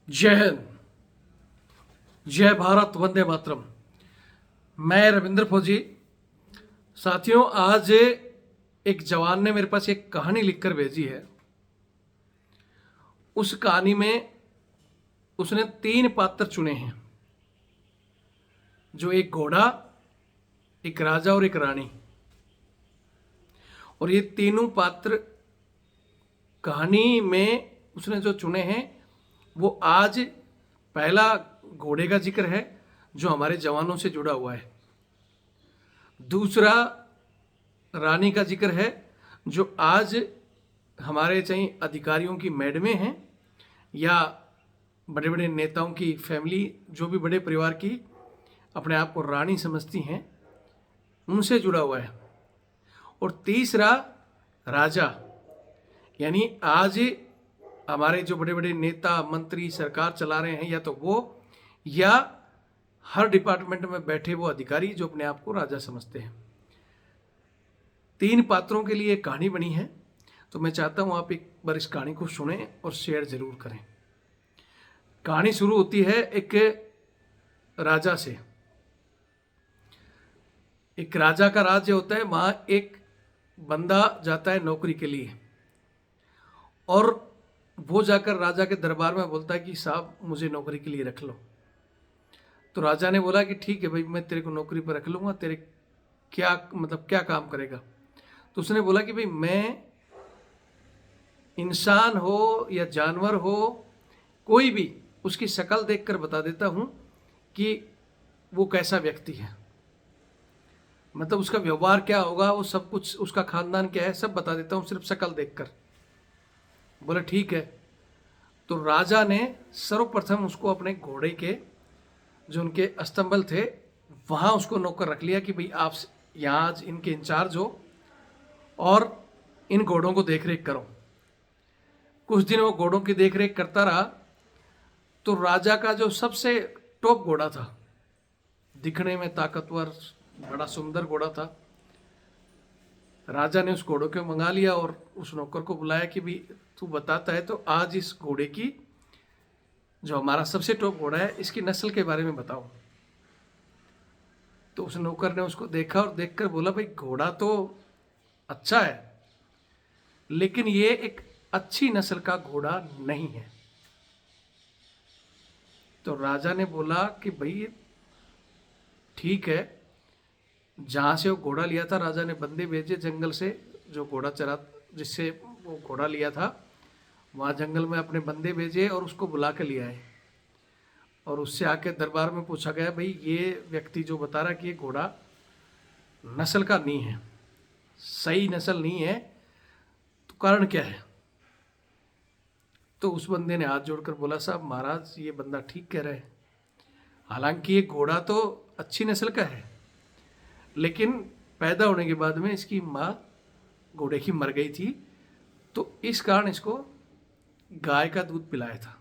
जय हिंद। जय भारत, वंदे मातरम। मैं रविंद्र फौजी। साथियों, आज एक जवान ने मेरे पास एक कहानी लिखकर भेजी है। उस कहानी में उसने 3 पात्र चुने हैं, जो एक घोड़ा, एक राजा और एक रानी। और ये तीनों पात्र कहानी में उसने जो चुने हैं, वो आज पहला घोड़े का जिक्र है जो हमारे जवानों से जुड़ा हुआ है। दूसरा रानी का जिक्र है जो आज हमारे चाहे अधिकारियों की मैडमें हैं या बड़े बड़े नेताओं की फैमिली, जो भी बड़े परिवार की अपने आप को रानी समझती हैं, उनसे जुड़ा हुआ है। और तीसरा राजा, यानी आज हमारे जो बड़े बड़े नेता मंत्री सरकार चला रहे हैं, या तो वो या हर डिपार्टमेंट में बैठे वो अधिकारी जो अपने आप को राजा समझते हैं। 3 पात्रों के लिए एक कहानी बनी है, तो मैं चाहता हूं आप एक बार इस कहानी को सुनें और शेयर जरूर करें। कहानी शुरू होती है एक राजा से। एक राजा का राज्य होता है, वहां एक बंदा जाता है नौकरी के लिए, और वो जाकर राजा के दरबार में बोलता है कि साहब मुझे नौकरी के लिए रख लो। तो राजा ने बोला कि ठीक है भाई, मैं तेरे को नौकरी पर रख लूंगा। तेरे क्या काम करेगा? तो उसने बोला कि भाई मैं इंसान हो या जानवर हो, कोई भी, उसकी शक्ल देखकर बता देता हूं कि वो कैसा व्यक्ति है। मतलब उसका व्यवहार क्या होगा, वो सब कुछ, उसका खानदान क्या है, सब बता देता हूं सिर्फ शक्ल देखकर। बोला ठीक है। तो राजा ने सर्वप्रथम उसको अपने घोड़े के जो उनके अस्तंबल थे, वहां उसको नौकर रख लिया कि भाई आप यहाँ आज इनके इंचार्ज हो और इन घोड़ों को देख रेख करो। कुछ दिन वो घोड़ों की देख रेख करता रहा। तो राजा का जो सबसे टॉप घोड़ा था, दिखने में ताकतवर, बड़ा सुंदर घोड़ा था, राजा ने उस घोड़े को मंगा लिया और उस नौकर को बुलाया कि भाई तू बताता है तो आज इस घोड़े की, जो हमारा सबसे टॉप घोड़ा है, इसकी नस्ल के बारे में बताओ। तो उस नौकर ने उसको देखा और देखकर बोला भाई घोड़ा तो अच्छा है, लेकिन ये एक अच्छी नस्ल का घोड़ा नहीं है। तो राजा ने बोला कि भाई ठीक है। जहां से वो घोड़ा लिया था, राजा ने बंदे भेजे जंगल से, जो घोड़ा चरा, जिससे वो घोड़ा लिया था, वहां जंगल में अपने बंदे भेजे और उसको बुला के ले आए। और उससे आके दरबार में पूछा गया भाई ये व्यक्ति जो बता रहा कि ये घोड़ा नस्ल का नहीं है, सही नस्ल नहीं है, तो कारण क्या है? तो उस बंदे ने हाथ जोड़कर बोला साहब महाराज, ये बंदा ठीक कह रहा है। हालांकि ये घोड़ा तो अच्छी नस्ल का है, लेकिन पैदा होने के बाद में इसकी माँ घोड़े की मर गई थी, तो इस कारण इसको गाय का दूध पिलाया था,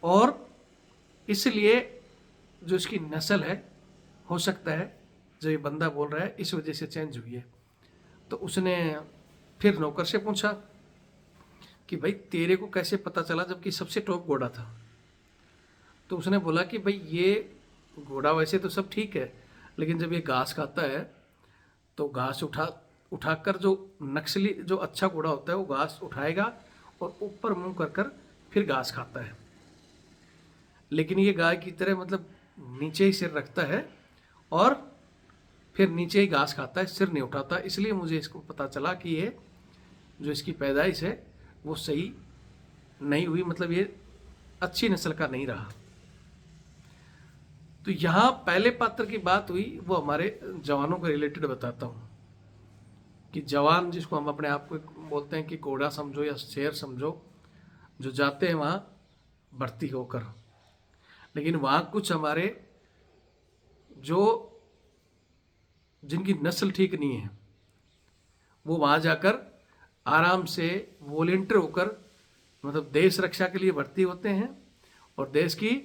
और इसलिए जो इसकी नस्ल है, हो सकता है जो ये बंदा बोल रहा है इस वजह से चेंज हुई है। तो उसने फिर नौकर से पूछा कि भाई तेरे को कैसे पता चला जबकि सबसे टॉप घोड़ा था? तो उसने बोला कि भाई ये घोड़ा वैसे तो सब ठीक है, लेकिन जब ये घास खाता है तो घास उठाकर जो नक्सली, जो अच्छा घोड़ा होता है, वो घास उठाएगा और ऊपर मुंह कर कर फिर घास खाता है। लेकिन ये गाय की तरह मतलब नीचे ही सिर रखता है और फिर नीचे ही घास खाता है, सिर नहीं उठाता। इसलिए मुझे इसको पता चला कि ये जो इसकी पैदाइश है वो सही नहीं हुई, मतलब ये अच्छी नस्ल का नहीं रहा। तो यहाँ पहले पात्र की बात हुई, वो हमारे जवानों के रिलेटेड बताता हूँ कि जवान, जिसको हम अपने आप को बोलते हैं कि घोड़ा समझो या शेर समझो, जो जाते हैं वहाँ भर्ती होकर, लेकिन वहाँ कुछ हमारे जो जिनकी नस्ल ठीक नहीं है, वो वहाँ जाकर आराम से वॉलेंटियर होकर, मतलब देश रक्षा के लिए भर्ती होते हैं और देश की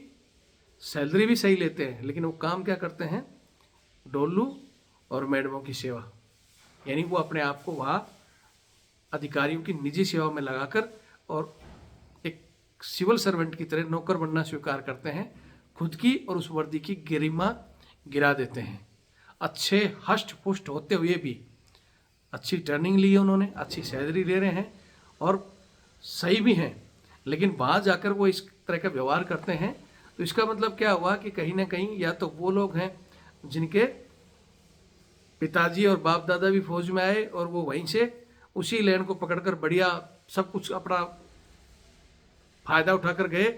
सैलरी भी सही लेते हैं, लेकिन वो काम क्या करते हैं? डोलू और मैडमों की सेवा। यानी वो अपने आप को वहाँ अधिकारियों की निजी सेवा में लगाकर और एक सिविल सर्वेंट की तरह नौकर बनना स्वीकार करते हैं, खुद की और उस वर्दी की गरिमा गिरा देते हैं। अच्छे हष्ट पुष्ट होते हुए भी अच्छी टर्निंग ली है उन्होंने, अच्छी सैलरी ले रहे हैं और सही भी हैं, लेकिन वहाँ जाकर वो इस तरह का व्यवहार करते हैं, तो इसका मतलब क्या हुआ कि कहीं ना कहीं या तो वो लोग हैं जिनके पिताजी और बाप दादा भी फौज में आए और वो वहीं से उसी लैंड को पकड़कर बढ़िया सब कुछ अपना फायदा उठाकर गए,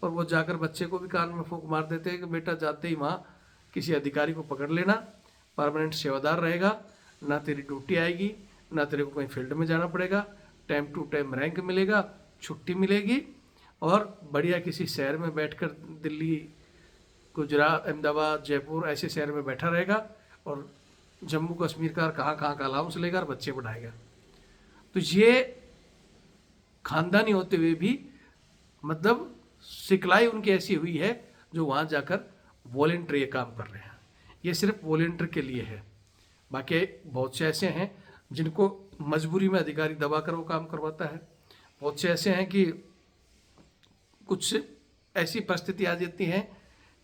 और वो जाकर बच्चे को भी कान में फूंक मार देते हैं कि बेटा जाते ही वहाँ किसी अधिकारी को पकड़ लेना, परमानेंट सेवादार रहेगा, ना तेरी ड्यूटी आएगी, ना तेरे को कहीं फील्ड में जाना पड़ेगा, टाइम टू टाइम रैंक मिलेगा, छुट्टी मिलेगी, और बढ़िया किसी शहर में बैठकर दिल्ली, गुजरात, अहमदाबाद, जयपुर ऐसे शहर में बैठा रहेगा और जम्मू कश्मीर का कहाँ कहाँ का अलाउंस लेगा और बच्चे पढ़ाएगा। तो ये खानदानी होते हुए भी मतलब सिखलाई उनकी ऐसी हुई है जो वहाँ जाकर वॉलेंटियर ये काम कर रहे हैं। ये सिर्फ वॉलेंटियर के लिए है, बाकी बहुत से ऐसे हैं जिनको मजबूरी में अधिकारी दबा कर वो काम करवाता है। बहुत से ऐसे हैं कि कुछ ऐसी परिस्थिति आ जाती है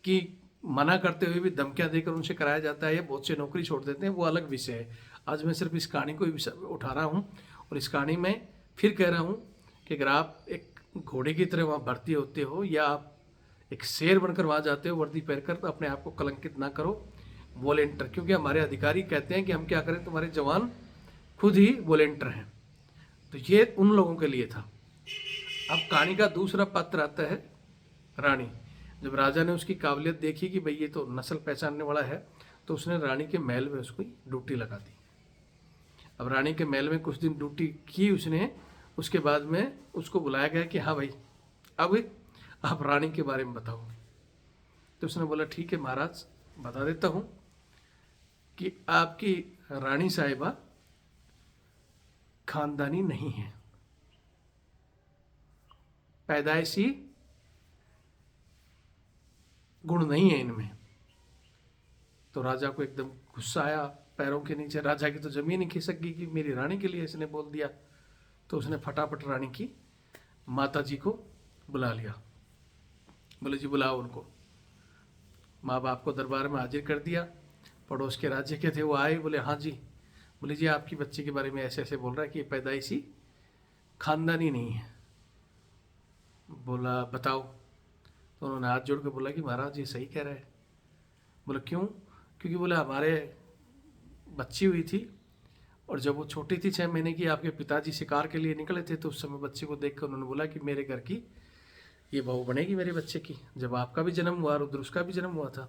कि मना करते हुए भी धमकियां देकर उनसे कराया जाता है, या बहुत से नौकरी छोड़ देते हैं, वो अलग विषय है। आज मैं सिर्फ इस कहानी को ही उठा रहा हूँ, और इस कहानी में फिर कह रहा हूँ कि अगर आप एक घोड़े की तरह वहाँ भर्ती होते हो या आप एक शेर बनकर वहाँ जाते हो वर्दी पहनकर, तो अपने आप को कलंकित ना करो वॉलेंटियर, क्योंकि हमारे अधिकारी कहते हैं कि हम क्या करें, तुम्हारे जवान खुद ही वॉलेंटियर हैं। तो ये उन लोगों के लिए था। अब कहानी का दूसरा पात्र आता है रानी। जब राजा ने उसकी काबिलियत देखी कि भाई ये तो नस्ल पहचानने वाला है, तो उसने रानी के महल में उसको ड्यूटी लगा दी। अब रानी के महल में कुछ दिन ड्यूटी की उसने, उसके बाद में उसको बुलाया गया कि हाँ भाई अब आप रानी के बारे में बताओ। तो उसने बोला ठीक है महाराज, बता देता हूँ कि आपकी रानी साहिबा खानदानी नहीं है, पैदाइशी गुण नहीं है इनमें। तो राजा को एकदम गुस्सा आया, पैरों के नीचे राजा की तो जमीन ही खिसक गई कि मेरी रानी के लिए इसने बोल दिया। तो उसने फटाफट रानी की माता जी को बुला लिया, बोले जी बुलाओ उनको। माँ बाप को दरबार में हाजिर कर दिया। पड़ोस के राज्य के थे, वो आए, बोले हाँ जी। बोले जी आपकी बच्चे के बारे में ऐसे ऐसे बोल रहा है कि ये पैदाइशी खानदानी नहीं है। बोला बताओ। तो उन्होंने हाथ जोड़ के बोला कि महाराज ये सही कह रहे हैं। बोला क्यों? क्योंकि बोला हमारे बच्ची हुई थी, और जब वो छोटी थी 6 महीने की, आपके पिताजी शिकार के लिए निकले थे, तो उस समय बच्चे को देख कर उन्होंने बोला कि मेरे घर की ये बहू बनेगी मेरे बच्चे की। जब आपका भी जन्म हुआ, रुद्र उसका भी जन्म हुआ था,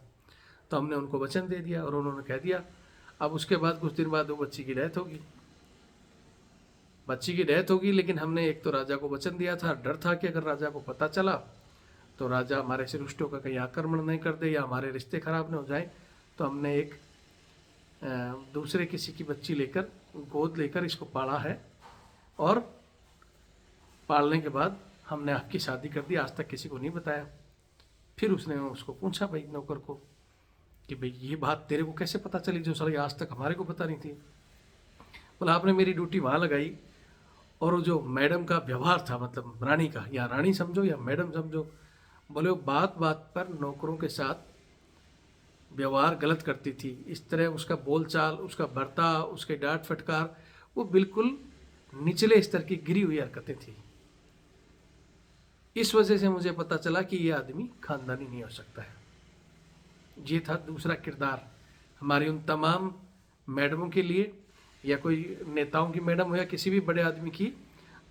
तो हमने उनको वचन दे दिया और उन्होंने कह दिया। अब उसके बाद कुछ दिन बाद वो बच्ची की डेथ होगी, लेकिन हमने एक तो राजा को वचन दिया था, डर था कि अगर राजा को पता चला तो राजा हमारे से रुष्टों का कहीं आक्रमण नहीं कर दे या हमारे रिश्ते खराब न हो जाए, तो हमने एक दूसरे किसी की बच्ची लेकर, गोद लेकर इसको पाला है, और पालने के बाद हमने आपकी शादी कर दी, आज तक किसी को नहीं बताया। फिर उसने उसको पूछा भाई नौकर को कि भाई ये बात तेरे को कैसे पता चली जो सारी आज तक हमारे को पता नहीं थी। बोला आपने मेरी ड्यूटी वहाँ लगाई, और वो जो मैडम का व्यवहार था, मतलब रानी का, या रानी समझो या मैडम समझो, बोले वो बात बात पर नौकरों के साथ व्यवहार गलत करती थी। इस तरह उसका बोलचाल, उसका बर्ताव, उसके डांट फटकार, वो बिल्कुल निचले स्तर की गिरी हुई हरकतें थी। इस वजह से मुझे पता चला कि ये आदमी खानदानी नहीं हो सकता है। ये था दूसरा किरदार हमारी उन तमाम मैडमों के लिए, या कोई नेताओं की मैडम हो या किसी भी बड़े आदमी की,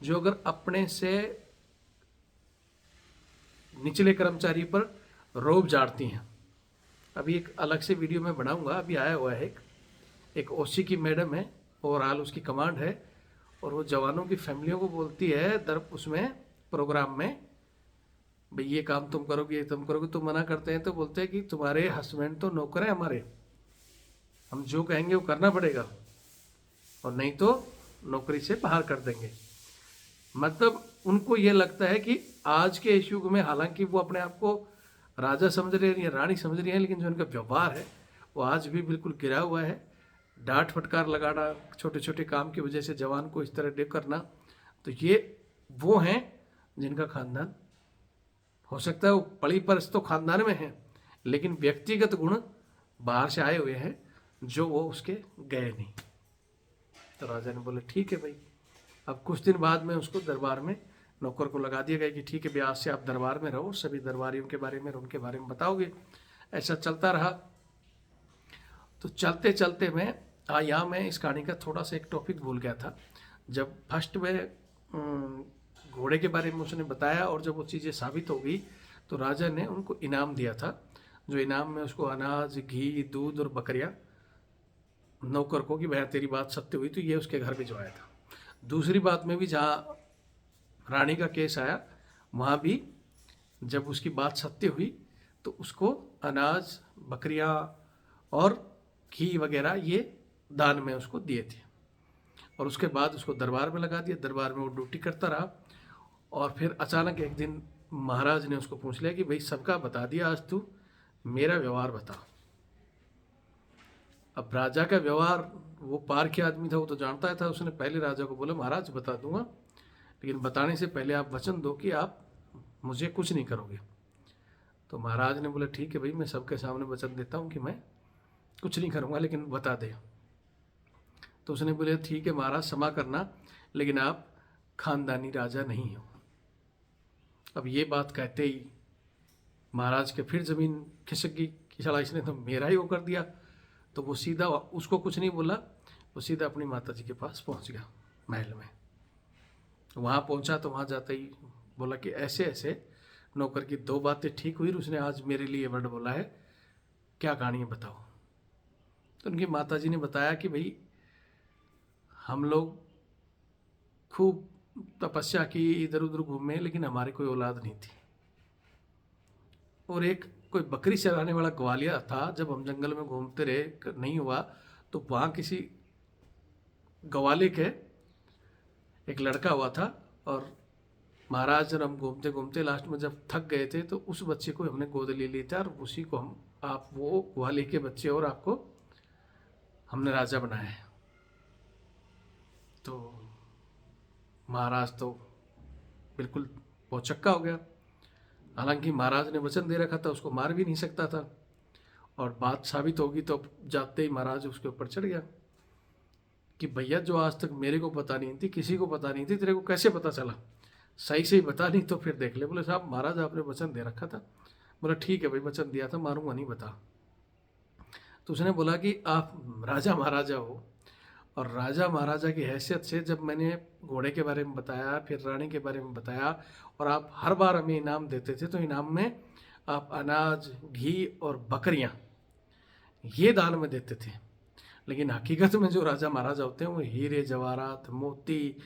जो अगर अपने से निचले कर्मचारी पर रौब झाड़ती हैं। अभी एक अलग से वीडियो में बनाऊंगा, अभी आया हुआ है एक ओसी की मैडम है, ओवरऑल उसकी कमांड है, और वो जवानों की फैमिलियों को बोलती है उसमें प्रोग्राम में, भाई ये काम तुम करोगे, ये तुम करोगे। तो मना करते हैं तो बोलते हैं कि तुम्हारे हस्बैंड तो नौकर है हमारे, हम जो कहेंगे वो करना पड़ेगा, और नहीं तो नौकरी से बाहर कर देंगे। मतलब उनको ये लगता है कि आज के इस युग में, हालांकि वो अपने आप को राजा समझ रहे हैं या रानी समझ रही हैं, लेकिन जो उनका व्यवहार है वो आज भी बिल्कुल गिरा हुआ है। डांट फटकार लगाना, छोटे छोटे काम की वजह से जवान को इस तरह डे करना, तो ये वो हैं जिनका खानदान हो सकता है वो पड़ी परस तो खानदान में है, लेकिन व्यक्तिगत गुण बाहर से आए हुए हैं जो वो उसके गए नहीं। तो राजा ने बोले ठीक है भाई। अब कुछ दिन बाद में उसको दरबार में नौकर को लगा दिया गया कि ठीक है ब्याज से आप दरबार में रहो, सभी दरबारियों के बारे में उनके बारे में बताओगे। ऐसा चलता रहा। तो चलते चलते यहाँ मैं इस कहानी का थोड़ा सा एक टॉपिक भूल गया था। जब फर्स्ट में घोड़े के बारे में उसने बताया और जब वो चीज़ें साबित हो गई तो राजा ने उनको इनाम दिया था, जो इनाम में उसको अनाज, घी, दूध और बकरियां नौकर को कि भैया तेरी बात सत्य हुई तो ये उसके घर भिजवाया था। दूसरी बात में भी जहाँ रानी का केस आया वहाँ भी जब उसकी बात सत्य हुई तो उसको अनाज, बकरियां और घी वगैरह ये दान में उसको दिए थे। और उसके बाद उसको दरबार में लगा दिया। दरबार में वो ड्यूटी करता रहा। और फिर अचानक एक दिन महाराज ने उसको पूछ लिया कि भाई सबका बता दिया, आज तू मेरा व्यवहार बता। अब राजा का व्यवहार, वो पार के आदमी था, वो तो जानता था। उसने पहले राजा को बोला महाराज बता दूंगा, लेकिन बताने से पहले आप वचन दो कि आप मुझे कुछ नहीं करोगे। तो महाराज ने बोला ठीक है भाई, मैं सबके सामने वचन देता हूँ कि मैं कुछ नहीं करूँगा, लेकिन बता दे। तो उसने बोले ठीक है महाराज क्षमा करना, लेकिन आप खानदानी राजा नहीं हो। अब ये बात कहते ही महाराज के फिर जमीन खिसक गई कि साला इसने तो मेरा ही वो कर दिया। तो वो सीधा, उसको कुछ नहीं बोला, वो सीधा अपनी माता जी के पास पहुंच गया महल में। वहाँ पहुंचा तो वहाँ जाते ही बोला कि ऐसे ऐसे नौकर की दो बातें ठीक हुई, उसने आज मेरे लिए वर्ड बोला है, क्या कहानी है बताओ। तो उनकी माता जी ने बताया कि भाई हम लोग खूब तपस्या की, इधर उधर घूमे, लेकिन हमारी कोई औलाद नहीं थी। और एक कोई बकरी चराने वाला ग्वालिया था, जब हम जंगल में घूमते रहे नहीं हुआ, तो वहाँ किसी ग्वाले के एक लड़का हुआ था। और महाराज जब हम घूमते घूमते लास्ट में जब थक गए थे तो उस बच्चे को हमने गोद ले लिया था, और उसी को हम आप वो ग्वाले के बच्चे और आपको हमने राजा बनाया है। तो महाराज तो बिल्कुल भौचक्का हो गया। हालांकि महाराज ने वचन दे रखा था, उसको मार भी नहीं सकता था, और बात साबित होगी तो जाते ही महाराज उसके ऊपर चढ़ गया कि भैया जो आज तक मेरे को पता नहीं थी, किसी को पता नहीं थी, तेरे को कैसे पता चला, सही से ही बता, नहीं तो फिर देख ले। बोले साहब महाराज आपने वचन दे रखा था। बोला ठीक है भाई वचन दिया था, मारूंगा नहीं, बता। तो उसने बोला कि आप राजा महाराजा हो, और राजा महाराजा की हैसियत से जब मैंने घोड़े के बारे में बताया, फिर रानी के बारे में बताया, और आप हर बार हमें इनाम देते थे, तो इनाम में आप अनाज, घी और बकरियां ये दान में देते थे। लेकिन हकीकत में जो राजा महाराजा होते हैं वो हीरे जवाहरात, मोती,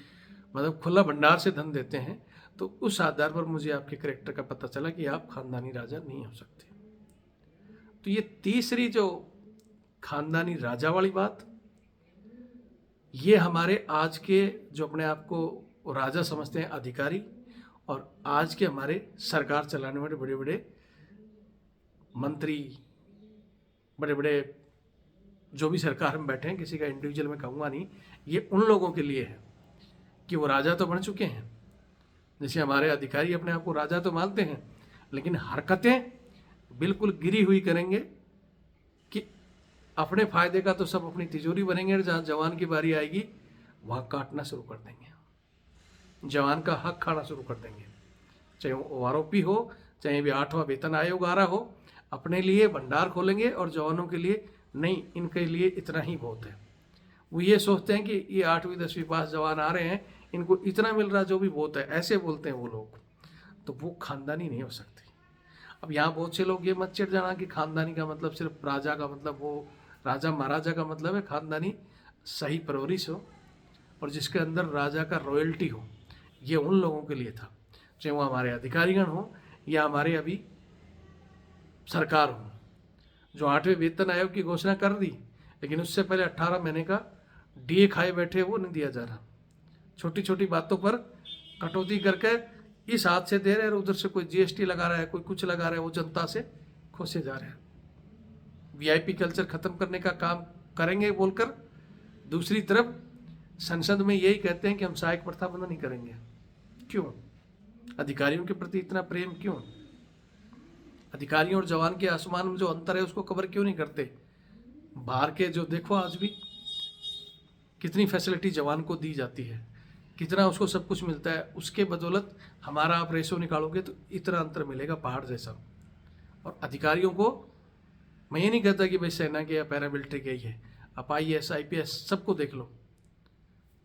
मतलब खुला भंडार से धन देते हैं। तो उस आधार पर मुझे आपके करेक्टर का पता चला कि आप खानदानी राजा नहीं हो सकते। तो ये तीसरी जो खानदानी राजा वाली बात, ये हमारे आज के जो अपने आप को राजा समझते हैं अधिकारी, और आज के हमारे सरकार चलाने वाले बड़े बड़े मंत्री, बड़े बड़े जो भी सरकार में बैठे हैं, किसी का इंडिविजुअल में कहूँगा नहीं, ये उन लोगों के लिए है कि वो राजा तो बन चुके हैं। जैसे हमारे अधिकारी अपने आप को राजा तो मानते हैं, लेकिन हरकतें बिल्कुल गिरी हुई करेंगे कि अपने फायदे का तो सब अपनी तिजोरी बनेंगे, और जहाँ जवान की बारी आएगी वहाँ काटना शुरू कर देंगे, जवान का हक खाना शुरू कर देंगे। चाहे वो आरोपी हो, चाहे भी 8वां वेतन आयोग आ रहा हो, अपने लिए भंडार खोलेंगे और जवानों के लिए नहीं, इनके लिए इतना ही बहुत है। वो ये सोचते हैं कि ये 8वीं 10वीं पास जवान आ रहे हैं, इनको इतना मिल रहा जो भी बहुत है, ऐसे बोलते हैं वो लोग। तो वो खानदानी नहीं हो सकती। अब यहाँ बहुत से लोग ये मत चिढ़ जाना कि खानदानी का मतलब सिर्फ राजा का, मतलब वो राजा महाराजा का मतलब है। खानदानी सही परवरिश हो और जिसके अंदर राजा का रॉयल्टी हो, ये उन लोगों के लिए था, चाहे वो हमारे अधिकारीगण हो या हमारे अभी सरकार हो, जो 8वें वेतन आयोग की घोषणा कर दी, लेकिन उससे पहले 18 महीने का डीए खाए बैठे, वो नहीं दिया जा रहा। छोटी छोटी बातों पर कटौती करके इस हाथ से दे रहे हैं, उधर से कोई जीएसटी लगा रहा है, कोई कुछ लगा रहा है, वो जनता से खोसे जा रहे हैं। वीआईपी कल्चर खत्म करने का काम करेंगे बोलकर, दूसरी तरफ संसद में यही कहते हैं कि हम सहायक प्रथा बंद नहीं करेंगे। क्यों? अधिकारियों के प्रति इतना प्रेम क्यों? अधिकारियों और जवान के आसमान में जो अंतर है उसको कवर क्यों नहीं करते? बाहर के जो देखो आज भी कितनी फैसिलिटी जवान को दी जाती है, कितना उसको सब कुछ मिलता है, उसके बदौलत हमारा आप रेशो निकालोगे तो इतना अंतर मिलेगा पहाड़ जैसा। और अधिकारियों को मैं ये नहीं कहता कि भाई सेना के या पैरामिलिट्री के ही है, आप IAS IPS सबको देख लो,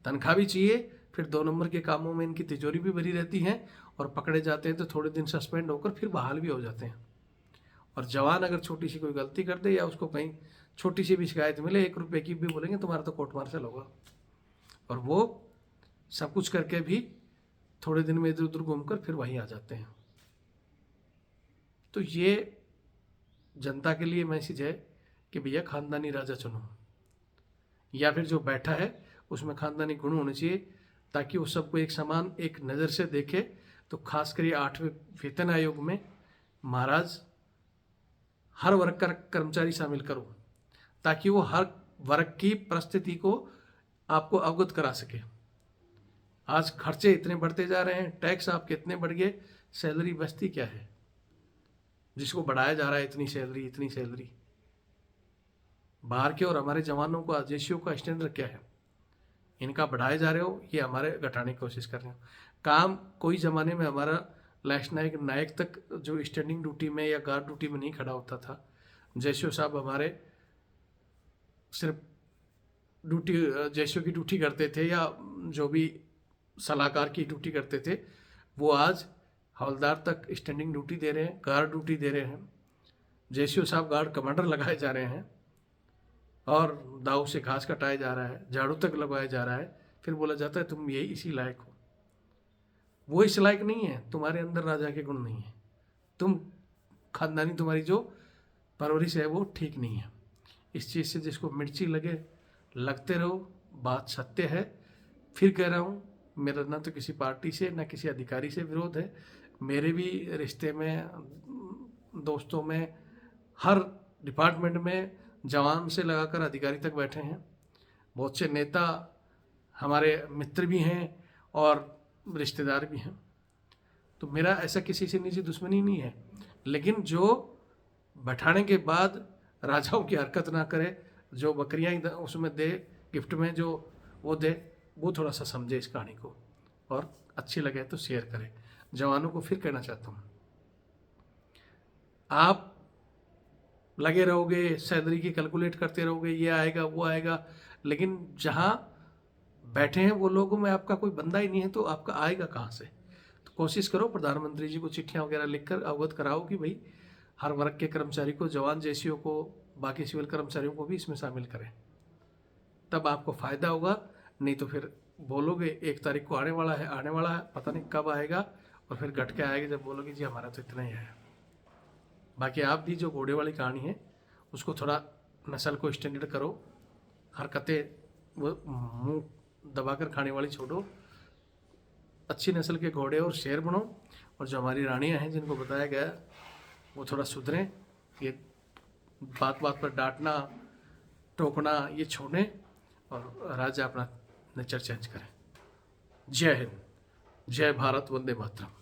तनख्वाह भी चाहिए, फिर 2 नंबर के कामों में इनकी तिजोरी भी भरी रहती है, और पकड़े जाते हैं तो थोड़े दिन सस्पेंड होकर फिर बहाल भी हो जाते हैं। और जवान अगर छोटी सी कोई गलती कर दे या उसको कहीं छोटी सी भी शिकायत मिले, 1 रुपये की भी बोलेंगे तुम्हारा तो कोर्ट मार्शल होगा, और वो सब कुछ करके भी थोड़े दिन में इधर उधर घूमकर फिर वहीं आ जाते हैं। तो ये जनता के लिए मैसेज है कि भैया खानदानी राजा चुनो, या फिर जो बैठा है उसमें खानदानी गुण होने चाहिए, ताकि वो सबको एक समान एक नज़र से देखे। तो खासकर ये 8वें वेतन आयोग में महाराज हर वर्ग का कर्मचारी शामिल करो, ताकि वो हर वर्ग की परिस्थिति को आपको अवगत करा सके। आज खर्चे इतने बढ़ते जा रहे हैं, टैक्स आपके इतने बढ़ गए, सैलरी बचती क्या है? जिसको बढ़ाया जा रहा है इतनी सैलरी। बाहर के और हमारे जवानों को आदेशियों का स्टैंडर्ड क्या है? इनका बढ़ाए जा रहे हो, ये हमारे घटाने की कोशिश कर रहे हो। काम कोई ज़माने में हमारा लास्ट नायक तक जो स्टैंडिंग ड्यूटी में या गार्ड ड्यूटी में नहीं खड़ा होता था, जैसे साहब हमारे सिर्फ जैसे की ड्यूटी करते थे या जो भी सलाहकार की ड्यूटी करते थे, वो आज हवलदार तक स्टैंडिंग ड्यूटी दे रहे हैं, गार्ड ड्यूटी दे रहे हैं। जैसे साहब गार्ड कमांडर लगाए जा रहे हैं, और दाऊ से घास कटाया जा रहा है, झाड़ू तक लगवाया जा रहा है। फिर बोला जाता है तुम यही इसी लायक हो। वो इस लायक नहीं है, तुम्हारे अंदर राजा के गुण नहीं है, तुम खानदानी तुम्हारी जो परवरिश है वो ठीक नहीं है। इस चीज़ से जिसको मिर्ची लगे लगते रहो, बात सत्य है। फिर कह रहा हूँ, मेरा ना तो किसी पार्टी से ना किसी अधिकारी से विरोध है। मेरे भी रिश्ते में, दोस्तों में, हर डिपार्टमेंट में जवान से लगाकर अधिकारी तक बैठे हैं। बहुत से नेता हमारे मित्र भी हैं और रिश्तेदार भी हैं। तो मेरा ऐसा किसी से निजी दुश्मनी नहीं है, लेकिन जो बैठाने के बाद राजाओं की हरकत ना करे, जो बकरियां उसमें दे गिफ्ट में, जो वो दे, वो थोड़ा सा समझे इस कहानी को, और अच्छी लगे तो शेयर करें। जवानों को फिर कहना चाहता हूँ, आप लगे रहोगे, सैलरी की कैलकुलेट करते रहोगे, ये आएगा वो आएगा, लेकिन जहाँ बैठे हैं वो लोगों में आपका कोई बंदा ही नहीं है, तो आपका आएगा कहाँ से? तो कोशिश करो प्रधानमंत्री जी को चिट्ठियाँ वगैरह लिखकर अवगत कराओ कि भाई हर वर्ग के कर्मचारी को, जवान जैसियों को, बाकी सिविल कर्मचारियों को भी इसमें शामिल करें, तब आपको फ़ायदा होगा। नहीं तो फिर बोलोगे 1 तारीख को आने वाला है, पता नहीं कब आएगा, और फिर घट के आएगा जब बोलोगे जी हमारा तो इतना ही है। बाकी आप भी जो घोड़े वाली कहानी है उसको थोड़ा नस्ल को स्टैंडर्ड करो, हरकतें वो मुंह दबाकर खाने वाली छोड़ो, अच्छी नस्ल के घोड़े और शेर बनो। और जो हमारी रानियां हैं जिनको बताया गया वो थोड़ा सुधरें, ये बात बात पर डांटना टोकना ये छोड़ें, और राजा अपना नेचर चेंज करें। जय हिंद, जय भारत, वंदे मातरम।